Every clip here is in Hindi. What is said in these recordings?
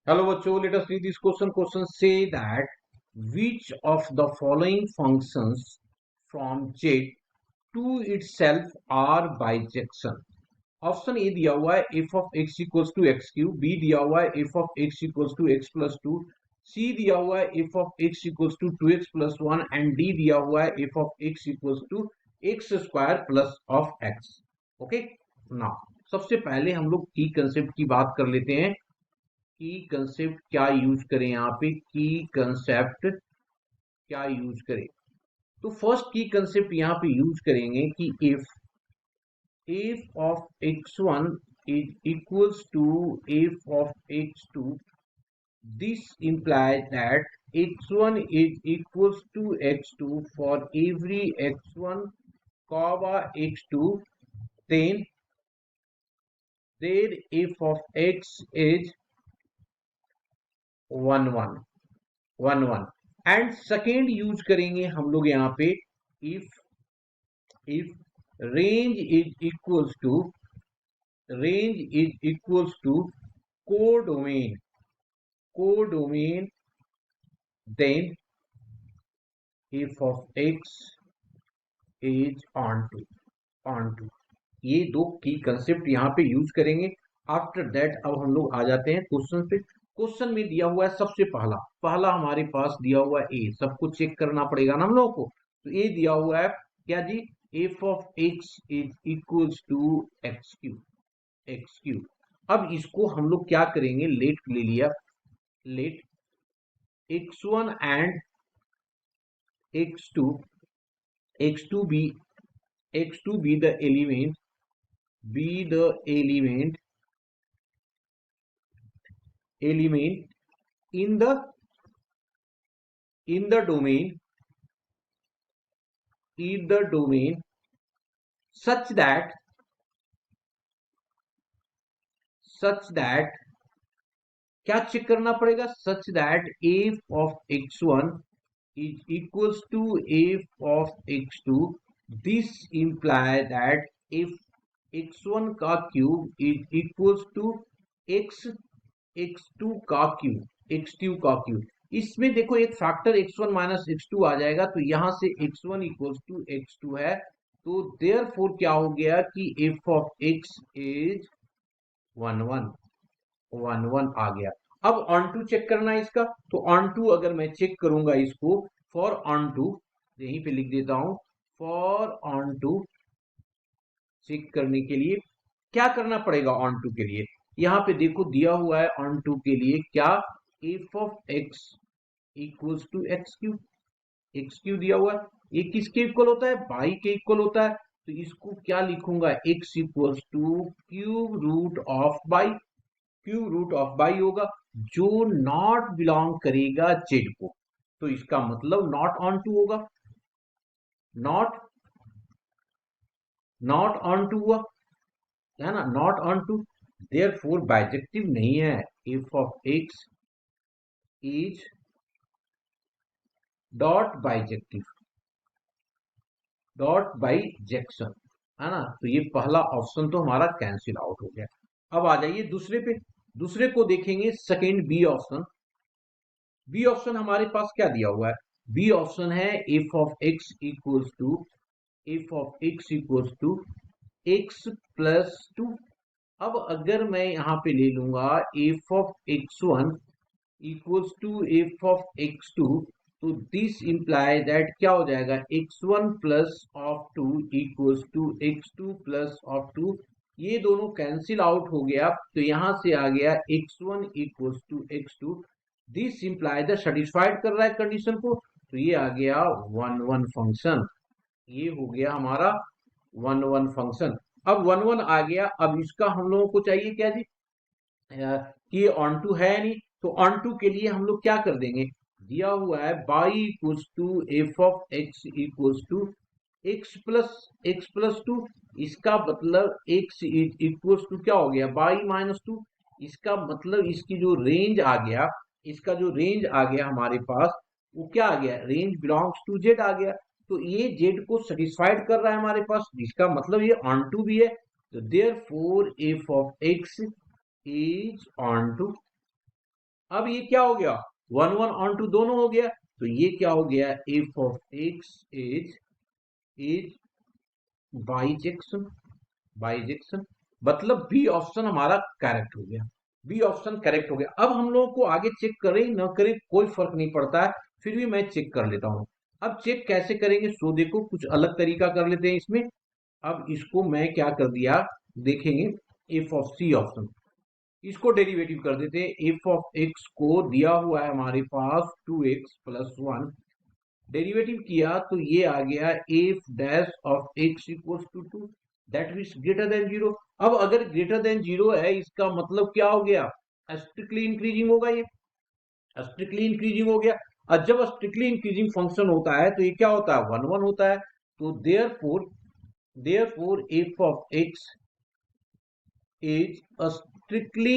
Hello बच्चों, let us read this question. Question say that which of the following functions from Z to itself are bijection? Option A दिया हुआ है f of x equals to x cube, B दिया हुआ है f of x equals to x plus two, C दिया हुआ है f of x equals to two x plus one and D दिया हुआ है f of x equals to x square plus of x. Okay, ना सबसे पहले हम लोग की कंसेप्ट की बात कर लेते हैं। की कंसेप्ट क्या यूज करें यहाँ पे, की कंसेप्ट क्या यूज करें? तो फर्स्ट की कंसेप्ट यहाँ पे यूज करेंगे कि f of x1 is equals to f of x2, this implies that x1 is equals to x2 for every x1 comma x2, then there f of x is 1 1 1 1 and second use करेंगे हम लोग यहाँ पे if range is equals to codomain, then f of x is onto। ये दो की कंसेप्ट यहाँ पे यूज करेंगे। आफ्टर दैट अब हम लोग आ जाते हैं क्वेश्चन पे। क्वेश्चन में दिया हुआ है सबसे पहला हमारे पास दिया हुआ है ए, सबको चेक करना पड़ेगा ना हम लोगों को। तो ए दिया हुआ है क्या जी, f of x is equals to x cube. अब इसको हम लोग क्या करेंगे, लेट ले लिया, let x1 and x2 be the element in the domain such that क्या चेक करना पड़ेगा, such that F of x1 is equals to f of x2, this imply that if x1 का cube is equals to x2 का क्यूब। इसमें देखो एक फैक्टर x1 माइनस x2 आ जाएगा, तो यहां से x1 इक्वल्स टू x2 है, तो देयरफॉर क्या हो गया कि f of x इज 1 1 आ गया। अब ऑन टू चेक करना है इसका, तो ऑन टू अगर मैं चेक करूंगा इसको, फॉर ऑन टू यहीं पे लिख देता हूं, फॉर ऑन टू चेक करने के लिए क्या करना पड़ेगा ऑन टू के लिए, यहाँ पे देखो दिया हुआ है ऑन टू के लिए क्या, f of x equals to x Q दिया हुआ है। ये किसके इक्वल होता है, बाई के इक्वल होता है, तो इसको क्या लिखूंगा, x equals to cube root of y होगा, जो नॉट बिलोंग करेगा जेड को, तो इसका मतलब नॉट ऑन टू होगा, नॉट ऑन टू हुआ है ना, not onto, therefore bijective नहीं है। F of x is dot bijection है ना, तो ये पहला ऑप्शन तो हमारा कैंसिल आउट हो गया। अब आ जाइए दूसरे पे, दूसरे को देखेंगे, सेकेंड बी ऑप्शन हमारे पास क्या दिया हुआ है, बी ऑप्शन है f of x equals to x plus two. अब अगर मैं यहां पे ले लूंगा f of x1 equals to f of x2, तो दिस इंप्लाई दैट क्या हो जाएगा, x1 plus of two equals to x2 plus of two, ये दोनों कैंसिल आउट हो गया, तो यहां से आ गया x1 equals to x2, this imply the satisfied कर रहा है कंडीशन को, तो ये आ गया 1 1 फंक्शन, ये हो गया हमारा 1 1 फंक्शन। अब 1 1 आ गया, अब इसका हम लोगों को चाहिए क्या जी, कि ऑन टू है नहीं, तो ऑन टू के लिए हम लोग क्या कर देंगे, दिया हुआ है y equals to f of x equals to x plus two, इसका मतलब एक्स इक्वल्स टू क्या हो गया, बाई माइनस टू, इसका मतलब इसकी जो रेंज आ गया, इसका जो रेंज आ गया हमारे पास, वो क्या आ गया, रेंज बिलोंग्स टू जेड आ गया, तो ये जेड को सेटिस्फाइड कर रहा है हमारे पास, जिसका मतलब ये ऑन टू भी है, तो therefore f of x is onto, अब ये क्या हो गया, 1 1 ऑन टू दोनों हो गया, तो ये क्या हो गया, F of x is bijection, bijection मतलब बी ऑप्शन हमारा करेक्ट हो गया, बी ऑप्शन करेक्ट हो गया। अब हम लोगों को आगे चेक करें न करें कोई फर्क नहीं पड़ता है, फिर भी मैं चेक कर लेता हूं। अब चेक कैसे करेंगे, सो देखो कुछ अलग तरीका कर लेते हैं इसमें। अब इसको मैं क्या कर दिया, देखेंगे एफ ऑफ सी ऑप्शन, इसको डेरिवेटिव कर देते हैं। एफ ऑफ एक्स को दिया हुआ है हमारे पास 2x+1, डेरिवेटिव किया तो ये आ गया f dash of x equals to 2, that means greater than 0। अब अगर ग्रेटर देन 0 है इसका मतलब क्या हो गया, स्ट्रिक्टली इंक्रीजिंग होगा, ये स्ट्रिक्टली इंक्रीजिंग हो गया। और जब स्ट्रिक्टली इंक्रीजिंग फंक्शन होता है तो ये क्या होता है, 1 1 होता है। तो therefore f of x is a strictly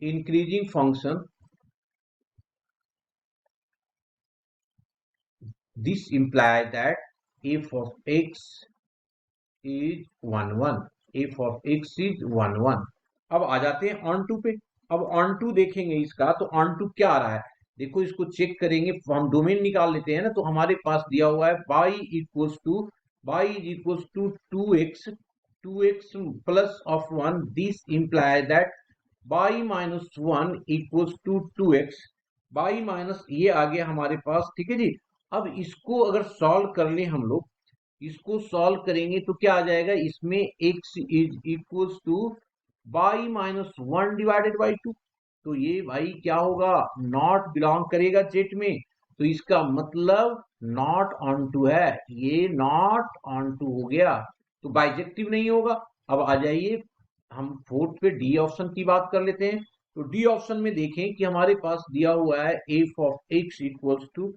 increasing function. This implies that f of x is 1 1, f of x is 1 1। अब आ जाते हैं ऑन टू पे। अब ऑन टू देखेंगे इसका, तो ऑन टू क्या आ रहा है, देखो इसको चेक करेंगे, हम डोमेन निकाल लेते हैं ना, तो हमारे पास दिया हुआ है y is equals to 2x plus of 1, this imply that y minus 1 equals to 2x, y minus ये आ गया हमारे पास, ठीक है जी। अब इसको अगर सॉल्व कर ले हम लोग, इसको सॉल्व करेंगे तो क्या आ जाएगा, इसमें x is equals to y minus 1 divided by 2, तो ये भाई क्या होगा, नॉट बिलोंग करेगा जेट में, तो इसका मतलब नॉट ऑन टू है, ये नॉट ऑन टू हो गया, तो बाइजेक्टिव नहीं होगा। अब आ जाइए हम फोर्थ पे डी ऑप्शन की बात कर लेते हैं। तो डी ऑप्शन में देखें कि हमारे पास दिया हुआ है f of x equals to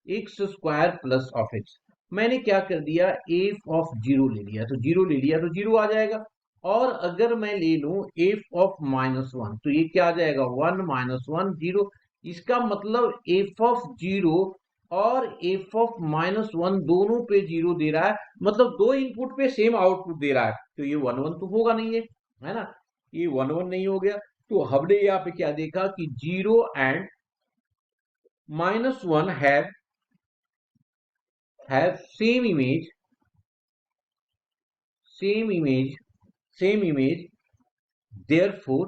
x square plus of x, मैंने क्या कर दिया, एफ ऑफ जीरो ले लिया, तो जीरो ले लिया तो जीरो आ जाएगा। और अगर मैं ले लूं एफ ऑफ माइनस 1, तो ये क्या आ जाएगा, 1 माइनस 1 0। इसका मतलब एफ ऑफ जीरो और एफ ऑफ माइनस 1 दोनों पे जीरो दे रहा है, मतलब दो इनपुट पे सेम आउटपुट दे रहा है, तो ये 1 1 तो होगा नहीं, है ना, ये 1 1 नहीं हो गया। तो हमने यहाँ पे क्या देखा कि zero and minus 1 have same image, therefore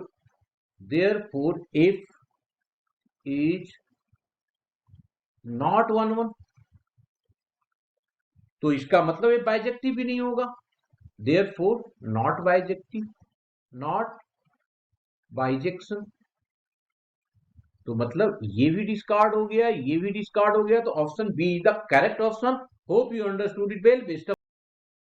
f is not 1 1, तो इसका मतलब ये बाइजेक्टिव भी नहीं होगा, therefore not bijective, not bijection, तो मतलब ये भी डिस्कार्ड हो गया, ये भी डिस्कार्ड हो गया, तो option B is the correct option. Hope you understood it well. Best